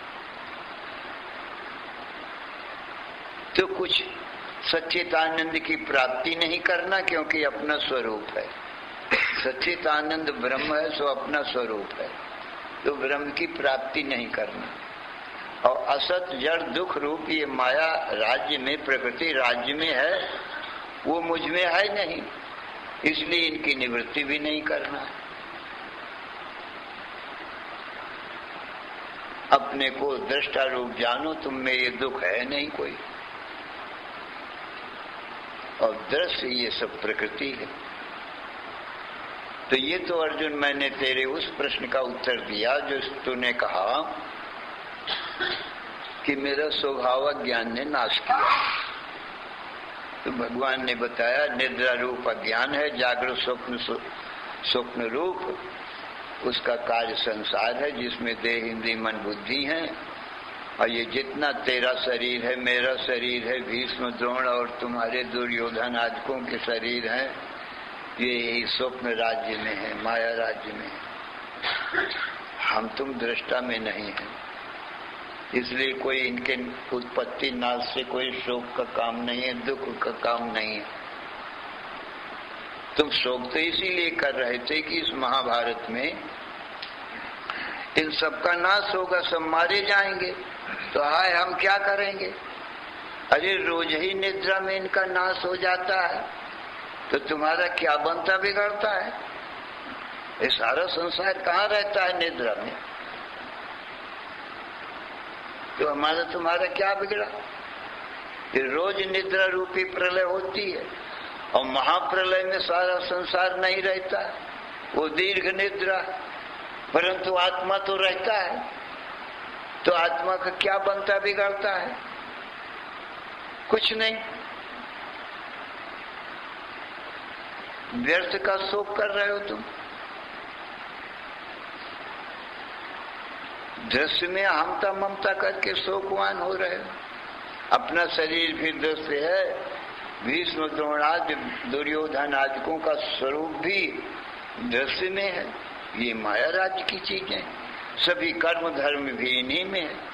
तो कुछ सच्चित आनंद की प्राप्ति नहीं करना क्योंकि अपना स्वरूप है। सच्चित आनंद ब्रह्म है, सो अपना स्वरूप है, तो ब्रह्म की प्राप्ति नहीं करना। और असत जड़ दुख रूप ये माया राज्य में, प्रकृति राज्य में है, वो मुझ में है नहीं, इसलिए इनकी निवृत्ति भी नहीं करना है। अपने को दृष्टा रूप जानो, तुम में ये दुख है नहीं कोई, और दृश्य ये सब प्रकृति है। तो ये तो अर्जुन मैंने तेरे उस प्रश्न का उत्तर दिया जो तूने कहा कि मेरा स्वभाव ज्ञान ने नाश किया। तो भगवान ने बताया निद्रा रूप अज्ञान है, जागृत स्वप्न रूप उसका कार्य संसार है, जिसमें देह इंद्रिय मन बुद्धि है। और ये जितना तेरा शरीर है, मेरा शरीर है, भीष्म द्रोण और तुम्हारे दुर्योधन आदिकों के शरीर हैं, ये स्वप्न राज्य में है, माया राज्य में है। हम तुम दृष्टा में नहीं है, इसलिए कोई इनके उत्पत्ति नाश से कोई शोक का काम नहीं है, दुख का काम नहीं है। तुम शोक तो इसीलिए कर रहे थे कि इस महाभारत में इन सबका नाश होगा, सब मारे जाएंगे, तो हाय हम क्या करेंगे। अरे रोज ही निद्रा में इनका नाश हो जाता है, तो तुम्हारा क्या बनता बिगड़ता है। ये सारा संसार कहाँ रहता है, निद्रा में। तो हमारा तुम्हारा क्या बिगड़ा। ये रोज निद्रा रूपी प्रलय होती है, और महाप्रलय में सारा संसार नहीं रहता, वो दीर्घ निद्रा, परंतु आत्मा तो रहता है। तो आत्मा का क्या बनता बिगड़ता है, कुछ नहीं। व्यर्थ का शोक कर रहे हो तुम। दृश्य में अहमता ममता करके शोकवान हो रहे हो। अपना शरीर भी दृश्य है, भीष्म द्रोणादि दुर्योधन आदिकों का स्वरूप भी दृश्य में है। ये माया राज्य की चीजें, सभी कर्म धर्म भी इन्हीं में है।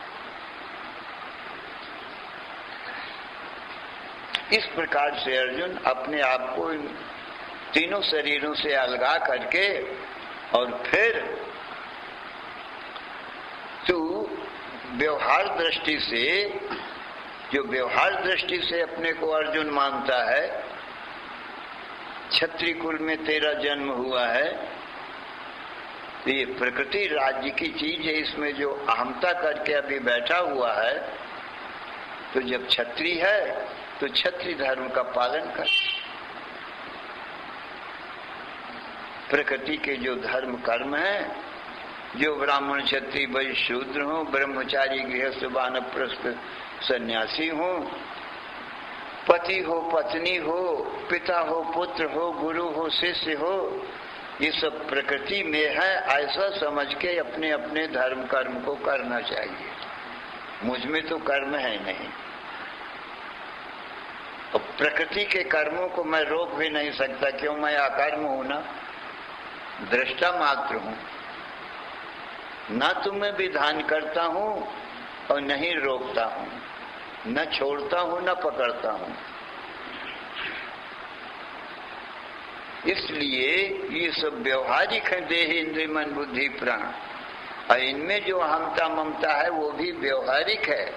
इस प्रकार से अर्जुन अपने आप को तीनों शरीरों से अलगा करके, और फिर तू व्यवहार दृष्टि से, जो व्यवहार दृष्टि से अपने को अर्जुन मानता है, क्षत्रिय कुल में तेरा जन्म हुआ है, ये प्रकृति राज्य की चीज है, इसमें जो अहमता करके अभी बैठा हुआ है, तो जब क्षत्रिय है तो क्षत्रिय धर्म का पालन कर। प्रकृति के जो धर्म कर्म है, जो ब्राह्मण क्षत्रिय वैश्य शूद्र हो, ब्रह्मचारी गृहस्थ वानप्रस्थ सन्यासी हो, पति हो पत्नी हो, पिता हो पुत्र हो, गुरु हो शिष्य हो, ये सब प्रकृति में है, ऐसा समझ के अपने अपने धर्म कर्म को करना चाहिए। मुझ में तो कर्म है नहीं, और प्रकृति के कर्मों को मैं रोक भी नहीं सकता, क्यों, मैं अकर्म हूं ना, दृष्टा मात्र हूं। न तुम्हें विधान करता हूं और नहीं रोकता हूं, न छोड़ता हूं न पकड़ता हूं। इसलिए ये सब व्यवहारिक है, देह इंद्रिय मन बुद्धि प्राण, और इनमें जो अहमता ममता है वो भी व्यवहारिक है।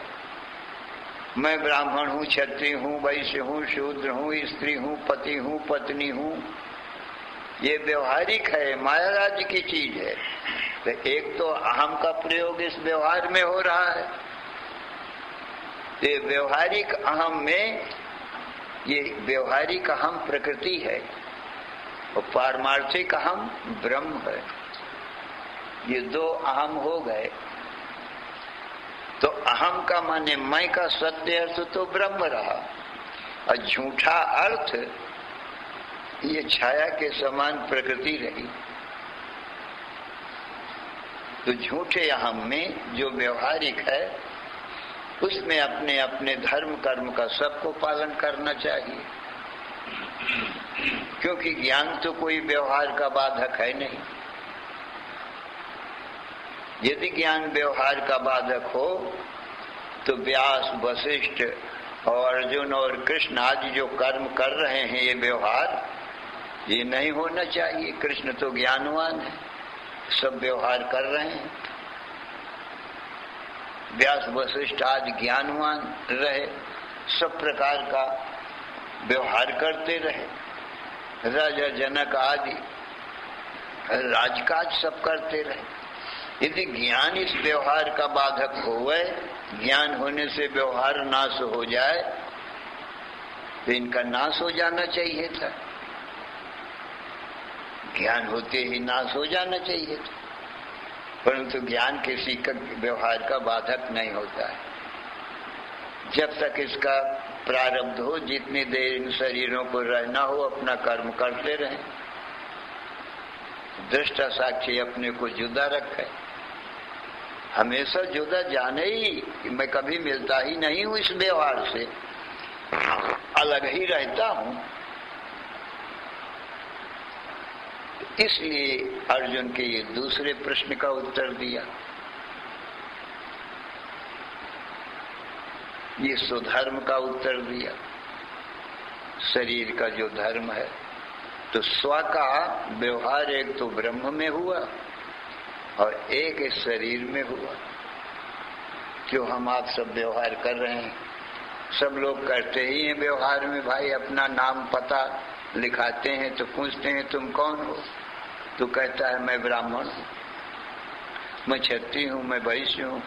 मैं ब्राह्मण हूँ, क्षत्रिय हूँ, वैश्य हूँ, शूद्र हूँ, स्त्री हूँ, पति हूँ, पत्नी हूँ, ये व्यवहारिक है, माया राज्य की चीज है। तो एक तो अहम का प्रयोग इस व्यवहार में हो रहा है, ये व्यवहारिक अहम में, ये व्यवहारिक अहम प्रकृति है और पारमार्थिक अहम ब्रह्म है। ये दो अहम हो गए, तो अहम का माने मैं का सत्य अर्थ तो ब्रह्म रहा, और झूठा अर्थ ये छाया के समान प्रकृति रही। तो झूठे अहम में जो व्यवहारिक है, उसमें अपने अपने धर्म कर्म का सबको पालन करना चाहिए, क्योंकि ज्ञान तो कोई व्यवहार का बाधक है नहीं। यदि ज्ञान व्यवहार का बाधक हो तो व्यास, वशिष्ठ और अर्जुन और कृष्ण आदि जो कर्म कर रहे हैं, ये व्यवहार ये नहीं होना चाहिए। कृष्ण तो ज्ञानवान है, सब व्यवहार कर रहे हैं। व्यास वशिष्ठ आदि ज्ञानवान रहे, सब प्रकार का व्यवहार करते रहे। राजा जनक आदि राजकाज सब करते रहे। यदि ज्ञान इस व्यवहार का बाधक होवे, ज्ञान होने से व्यवहार नाश हो जाए, तो इनका नाश हो जाना चाहिए था। ज्ञान होते ही नाश हो जाना चाहिए था, परंतु ज्ञान किसी का व्यवहार का बाधक नहीं होता है। जब तक इसका प्रारब्ध हो, जितनी देर इन शरीरों को रहना हो, अपना कर्म करते रहें। दृष्टा साक्षी अपने को जुदा रखे, हमेशा जुदा जाने ही, मैं कभी मिलता ही नहीं हूं इस व्यवहार से, अलग ही रहता हूं। इसलिए अर्जुन के ये दूसरे प्रश्न का उत्तर दिया। ये स्वधर्म का उत्तर दिया, शरीर का जो धर्म है। तो स्व का व्यवहार एक तो ब्रह्म में हुआ और एक इस शरीर में हुआ। जो हम आप सब व्यवहार कर रहे हैं, सब लोग करते ही हैं व्यवहार में। भाई अपना नाम पता लिखाते हैं तो पूछते हैं तुम कौन हो, तो कहता है मैं ब्राह्मण हूँ, मैं क्षत्रिय हूँ, मैं वैश्य हूँ,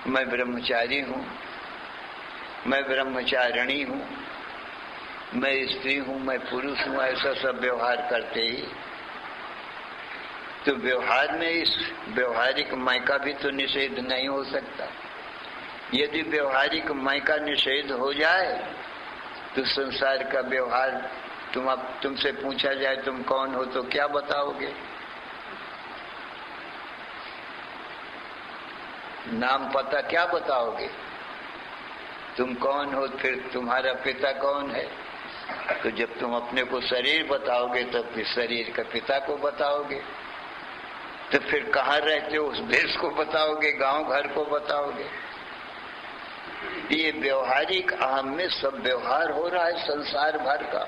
मैं ब्रह्मचारी हूँ, मैं ब्रह्मचारिणी हूँ, मैं स्त्री हूँ, मैं पुरुष हूँ। ऐसा सब व्यवहार करते ही तो व्यवहार में इस व्यवहारिक मैं का भी तो निषेध नहीं हो सकता। यदि व्यवहारिक मैं का निषेध हो जाए तो संसार का व्यवहार तुमसे पूछा जाए तुम कौन हो तो क्या बताओगे? नाम पता क्या बताओगे? तुम कौन हो, फिर तुम्हारा पिता कौन है? तो जब तुम अपने को शरीर बताओगे तो फिर शरीर का पिता को बताओगे, तो फिर कहाँ रहते हो उस देश को बताओगे, गांव घर को बताओगे। ये व्यवहारिक अहम में सब व्यवहार हो रहा है संसार भर का।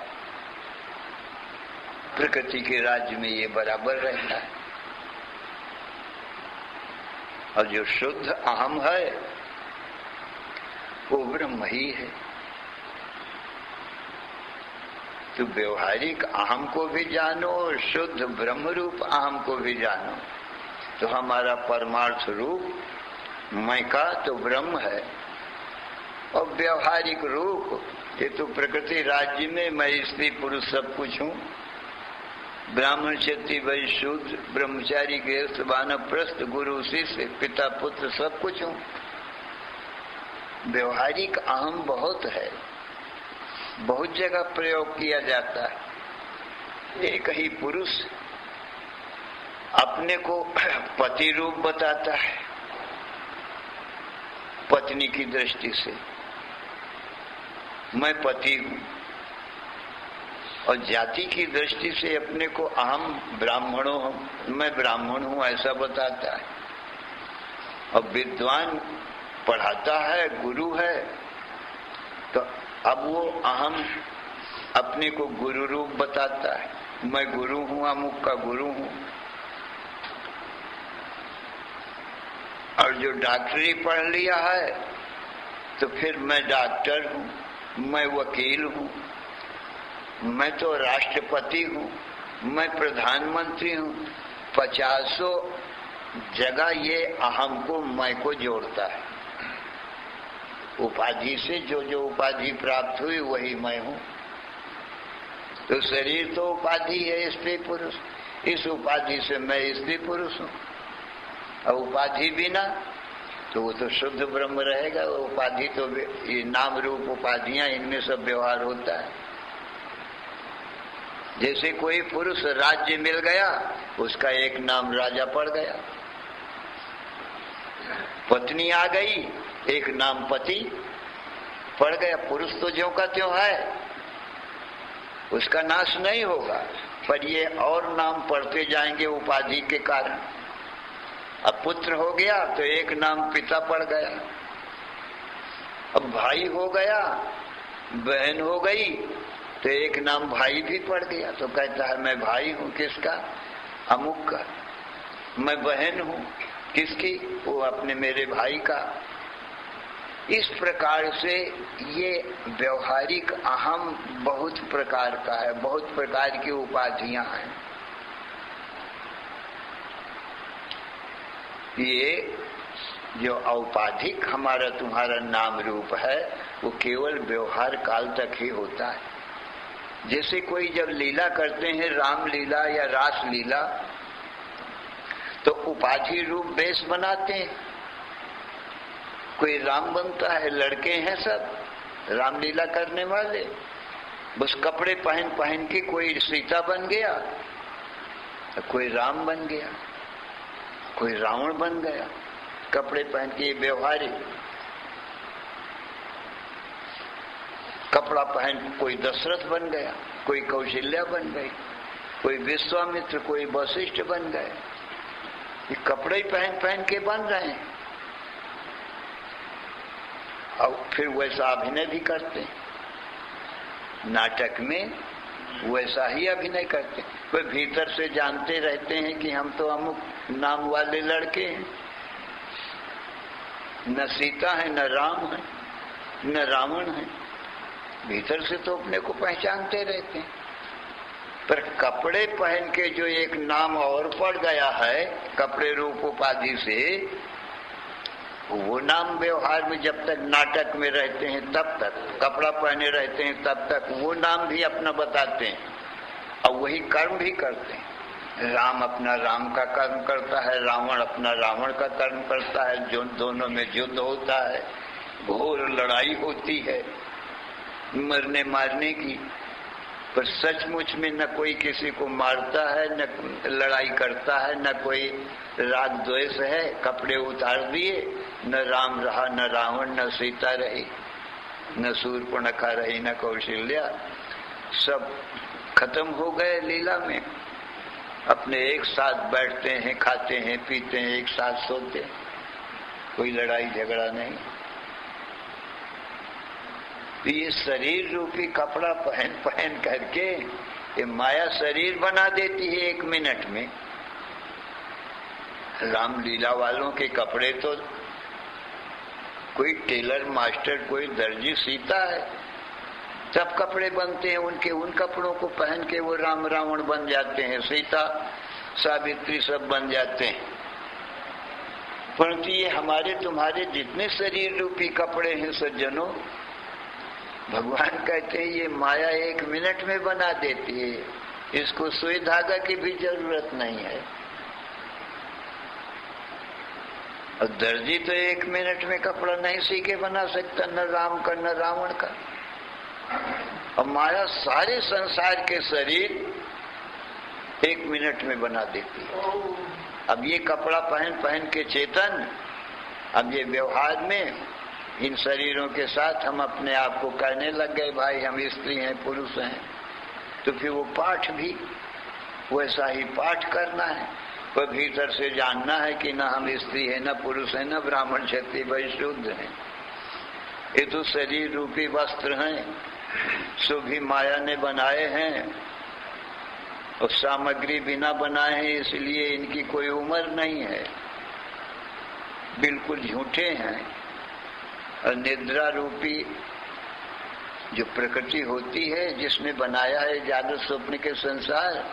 प्रकृति के राज्य में ये बराबर रहता है। और जो शुद्ध अहम है वो ब्रह्म ही है। तो व्यवहारिक अहम को भी जानो और शुद्ध ब्रह्म रूप अहम को भी जानो, तो हमारा परमार्थ रूप मैं का तो ब्रह्म है। और व्यवहारिक रूप ये तो प्रकृति राज्य में मैं स्त्री पुरुष सब कुछ हूँ, ब्राह्मण क्षत्रिय वैश्य शूद्र ब्रह्मचारी गृहस्थ वानप्रस्थ गुरु शिष्य पिता पुत्र सब कुछ हूँ। व्यवहारिक अहम बहुत है, बहुत जगह प्रयोग किया जाता है। एक ही पुरुष अपने को पति रूप बताता है पत्नी की दृष्टि से, मैं पति हूं, और जाति की दृष्टि से अपने को अहम ब्राह्मणों हूं, मैं ब्राह्मण हूं ऐसा बताता है। और विद्वान पढ़ाता है, गुरु है, तो अब वो अहम अपने को गुरु रूप बताता है, मैं गुरु हूं, अमुक का गुरु हूं। और जो डॉक्टरी पढ़ लिया है तो फिर मैं डॉक्टर हूं, मैं वकील हूं, मैं तो राष्ट्रपति हूं, मैं प्रधानमंत्री हूं। 50 जगह ये अहम को मैं को जोड़ता है। उपाधि से जो जो उपाधि प्राप्त हुई वही मैं हूं। तो शरीर तो उपाधि है स्त्री पुरुष, इस उपाधि से मैं स्त्री पुरुष हूं। और उपाधि बिना तो वो तो शुद्ध ब्रह्म रहेगा। उपाधि तो ये नाम रूप उपाधियां, इनमें सब व्यवहार होता है। जैसे कोई पुरुष राज्य मिल गया, उसका एक नाम राजा पड़ गया। पत्नी आ गई, एक नाम पति पड़ गया। पुरुष तो ज्यों का त्यों है, उसका नाश नहीं होगा, पर ये और नाम पढ़ते जाएंगे उपाधि के कारण। अब पुत्र हो गया तो एक नाम पिता पड़ गया, अब भाई हो गया, बहन हो गई तो एक नाम भाई भी पड़ गया। तो कहता है मैं भाई हूं किसका? अमुक का। मैं बहन हूं किसकी? वो अपने मेरे भाई का। इस प्रकार से ये व्यवहारिक अहम बहुत प्रकार का है, बहुत प्रकार की उपाधियां हैं। ये जो औपाधिक हमारा तुम्हारा नाम रूप है वो केवल व्यवहार काल तक ही होता है। जैसे कोई जब लीला करते हैं, राम लीला या रास लीला, तो उपाधि रूप वेश बनाते हैं। कोई राम बनता है, लड़के हैं सब रामलीला करने वाले, बस कपड़े पहन पहन के कोई सीता बन गया, कोई राम बन गया, कोई रावण बन गया, कपड़े पहन के। व्यवहारिक कपड़ा पहन कोई दशरथ बन गया, कोई कौशल्या बन गई। कोई विश्वामित्र, कोई वशिष्ठ बन गए। ये कपड़े ही पहन पहन के बन रहे हैं और फिर वैसा अभिनय भी करते हैं। नाटक में वैसा ही अभिनय करते हैं। कोई भीतर से जानते रहते हैं कि हम तो अमुक नाम वाले लड़के हैं, न सीता है, न राम है, न रावण है। भीतर से तो अपने को पहचानते रहते हैं, पर कपड़े पहन के जो एक नाम और पड़ गया है कपड़े रूप उपाधि से, वो नाम व्यवहार में जब तक नाटक में रहते हैं तब तक, कपड़ा पहने रहते हैं तब तक वो नाम भी अपना बताते हैं और वही कर्म भी करते हैं। राम अपना राम का कर्म करता है, रावण अपना रावण का कर्म करता है, जो दोनों में युद्ध होता है, घोर लड़ाई होती है मरने मारने की, पर सचमुच में न कोई किसी को मारता है, न लड़ाई करता है, न कोई राग द्वेष है। कपड़े उतार दिए, न राम रहा, न रावण, न सीता रही, न शूर्पणखा रही, न कौशल्या, सब खत्म हो गए लीला में। अपने एक साथ बैठते हैं, खाते हैं, पीते हैं, एक साथ सोते हैं, कोई लड़ाई झगड़ा नहीं। ये शरीर रूपी कपड़ा पहन पहन करके ये माया शरीर बना देती है 1 मिनट में। रामलीला वालों के कपड़े तो कोई टेलर मास्टर, कोई दर्जी सीता है, सब कपड़े बनते हैं उनके। उन कपड़ों को पहन के वो राम रावण बन जाते हैं, सीता सावित्री सब बन जाते हैं। परंतु ये हमारे तुम्हारे जितने शरीर रूपी कपड़े हैं सज्जनों, भगवान कहते हैं ये माया 1 मिनट में बना देती है, इसको सुई धागा की भी जरूरत नहीं है। और दर्जी तो 1 मिनट में कपड़ा नहीं सी के बना सकता, न राम का न रावण का। और माया सारे संसार के शरीर 1 मिनट में बना देती है। अब ये कपड़ा पहन पहन के चेतन, अब ये व्यवहार में इन शरीरों के साथ हम अपने आप को कहने लग गए भाई हम स्त्री हैं, पुरुष हैं, तो फिर वो पाठ भी वैसा ही पाठ करना है। पर भीतर से जानना है कि न हम स्त्री है, न पुरुष है, न ब्राह्मण क्षत्रिय वैश्य शूद्र हैं। ये तो शरीर रूपी वस्त्र हैं, सो भी माया ने बनाए हैं और सामग्री बिना बनाए हैं, इसलिए इनकी कोई उम्र नहीं है, बिल्कुल झूठे हैं। और निद्रा रूपी जो प्रकृति होती है जिसने बनाया है जागृत स्वप्न के संसार,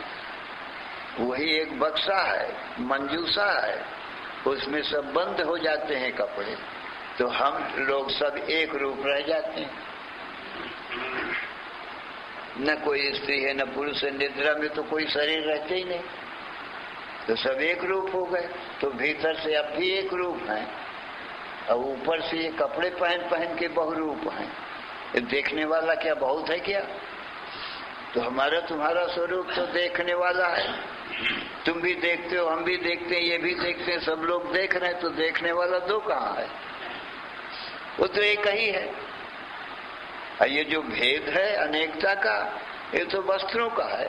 वही एक बक्सा है, मंजूसा है, उसमें सब बंद हो जाते हैं कपड़े, तो हम लोग सब एक रूप रह जाते हैं। न कोई स्त्री है न पुरुष है, निद्रा में तो कोई शरीर रहते ही नहीं, तो सब एक रूप हो गए। तो भीतर से अब भी एक रूप है और ऊपर से ये कपड़े पहन पहन के बहुरूप हैं। ये देखने वाला क्या बहुत है क्या? तो हमारा तुम्हारा स्वरूप तो देखने वाला है। तुम भी देखते हो, हम भी देखते हैं, ये भी देखते हैं, सब लोग देख रहे हैं, तो देखने वाला दो कहाँ है? वो तो एक ही है। और ये जो भेद है अनेकता का, ये तो वस्त्रों का है।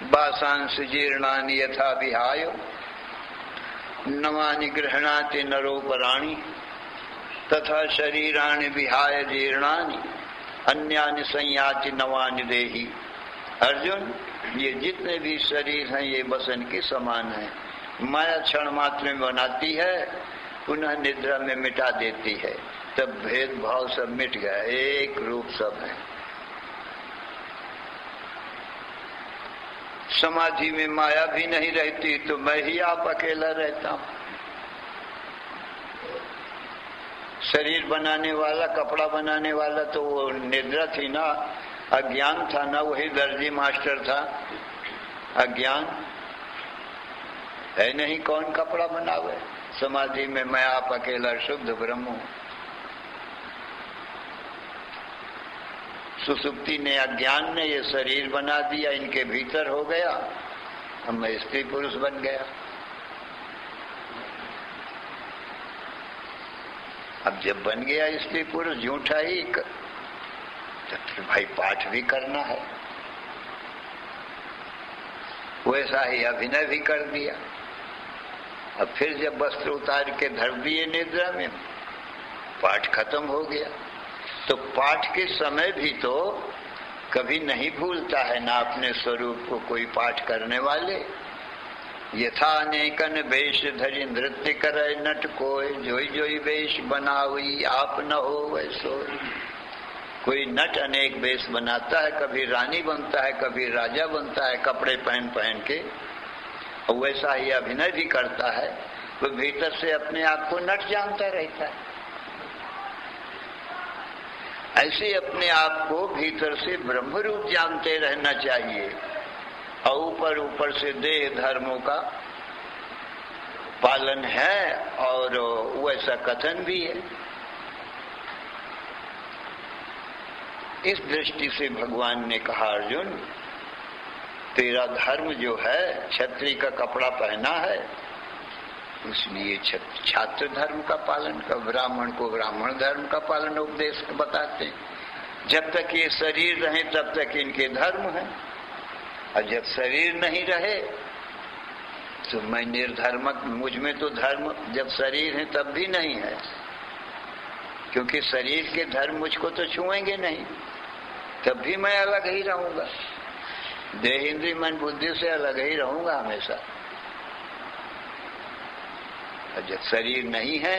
बासांस जीर्णानि यथा विहाय नवानि गृह्णाति नरोपराणि तथा शरीराणि विहाय जीर्णानि अन्यानि संयाति नवानि देहि। अर्जुन, ये जितने भी शरीर हैं ये वसन के समान है। माया क्षण मात्र में बनाती है, पुनः निद्रा में मिटा देती है, तब भेदभाव सब मिट गया, एक रूप सब है। समाधि में माया भी नहीं रहती तो मैं ही आप अकेला रहता हूं। शरीर बनाने वाला, कपड़ा बनाने वाला तो वो निद्रा थी ना, अज्ञान था ना, वही दर्जी मास्टर था। अज्ञान है नहीं, कौन कपड़ा बनावे? समाधि में मैं आप अकेला शुद्ध ब्रह्म हूं। सुसुप्ति ने, अज्ञान ने ये शरीर बना दिया, इनके भीतर हो गया, अब मैं स्त्री पुरुष बन गया। अब जब बन गया स्त्री पुरुष झूठा ही, तो फिर भाई पाठ भी करना है। वैसा ही अभिनय भी कर दिया। अब फिर जब वस्त्र उतार के धर दिए निद्रा में, पाठ खत्म हो गया। तो पाठ के समय भी तो कभी नहीं भूलता है ना अपने स्वरूप को कोई पाठ करने वाले। यथा अनेकन वेश धरि नृत्य करे नट कोय, जोई जोई वेश बनाई आप न हो वैसो। कोई नट अनेक वेश बनाता है, कभी रानी बनता है, कभी राजा बनता है, कपड़े पहन पहन के, और वैसा ही अभिनय भी करता है। वो भीतर से अपने आप को नट जानता रहता है। ऐसे अपने आप को भीतर से ब्रह्म रूप जानते रहना चाहिए। और ऊपर ऊपर से देह धर्मों का पालन है, और वैसा कथन भी है। इस दृष्टि से भगवान ने कहा, अर्जुन तेरा धर्म जो है क्षत्रिय का कपड़ा पहना है, इसलिए छात्र धर्म का पालन कर, ब्राह्मण को ब्राह्मण धर्म का पालन उपदेश बताते हैं। जब तक ये शरीर रहे तब तक इनके धर्म है, और जब शरीर नहीं रहे तो मैं निर्धर्मक, मुझ में तो धर्म जब शरीर है तब भी नहीं है, क्योंकि शरीर के धर्म मुझको तो छुएंगे नहीं, तब भी मैं अलग ही रहूंगा। देह इंद्रिय मन बुद्धि से अलग ही रहूंगा हमेशा। और जब शरीर नहीं है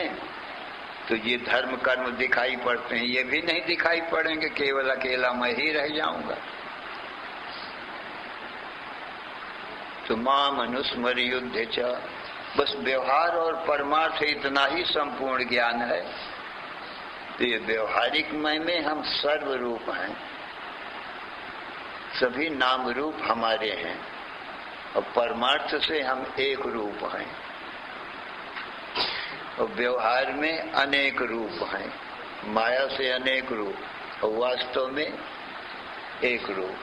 तो ये धर्म कर्म दिखाई पड़ते हैं, ये भी नहीं दिखाई पड़ेंगे, केवल अकेला मैं ही रह जाऊंगा। तो माम अनुस्मर युद्ध च, बस व्यवहार और परमार्थ इतना ही संपूर्ण ज्ञान है। तो ये व्यवहारिक मय में हम सर्वरूप हैं, सभी नाम रूप हमारे हैं, और परमार्थ से हम एक रूप हैं, और व्यवहार में अनेक रूप हैं, माया से अनेक रूप, और वास्तव में एक रूप।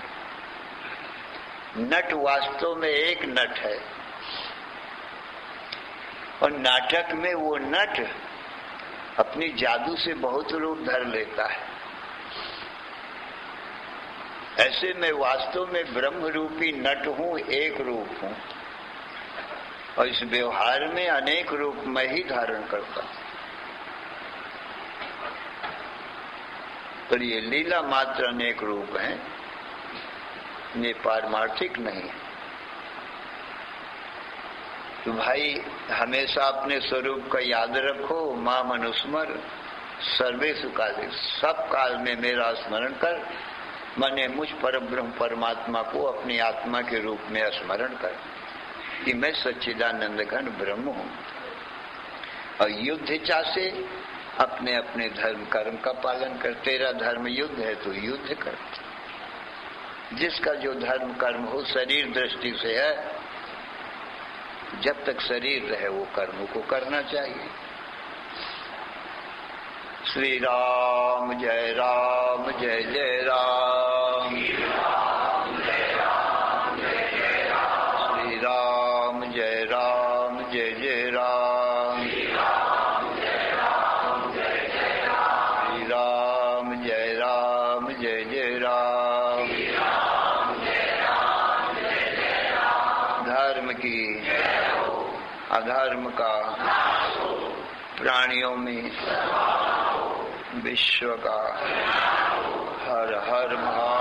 नट वास्तव में एक नट है, और नाटक में वो नट अपनी जादू से बहुत रूप धर लेता है। ऐसे मैं वास्तव में ब्रह्म रूपी नट हूं, एक रूप हूं, और इस व्यवहार में अनेक रूप मैं ही धारण करता हूं। पर ये लीला मात्र अनेक रूप हैं, ये पारमार्थिक नहीं है। तो भाई हमेशा अपने स्वरूप का याद रखो। मां मनुस्मर सर्वेषु काले, सब काल में मेरा स्मरण कर, माने मुझ परब्रह्म परमात्मा को अपनी आत्मा के रूप में स्मरण कर कि मैं सच्चिदानंद घन ब्रह्म हूं। और युद्ध चासे अपने अपने धर्म कर्म का पालन कर। तेरा धर्म युद्ध है तो युद्ध कर। जिसका जो धर्म कर्म हो शरीर दृष्टि से है, जब तक शरीर रहे वो कर्म को करना चाहिए। श्री राम जय राम, जय जय राम। श्री राम जय राम, जय जय राम। श्री राम जय राम, जय जय राम। श्री राम जय राम, जय जय राम। श्री राम जय राम, जय जय राम। श्री राम जय राम, जय जय राम। धर्म की अधर्म का प्राणियों में विश्व का हर हर महादेव।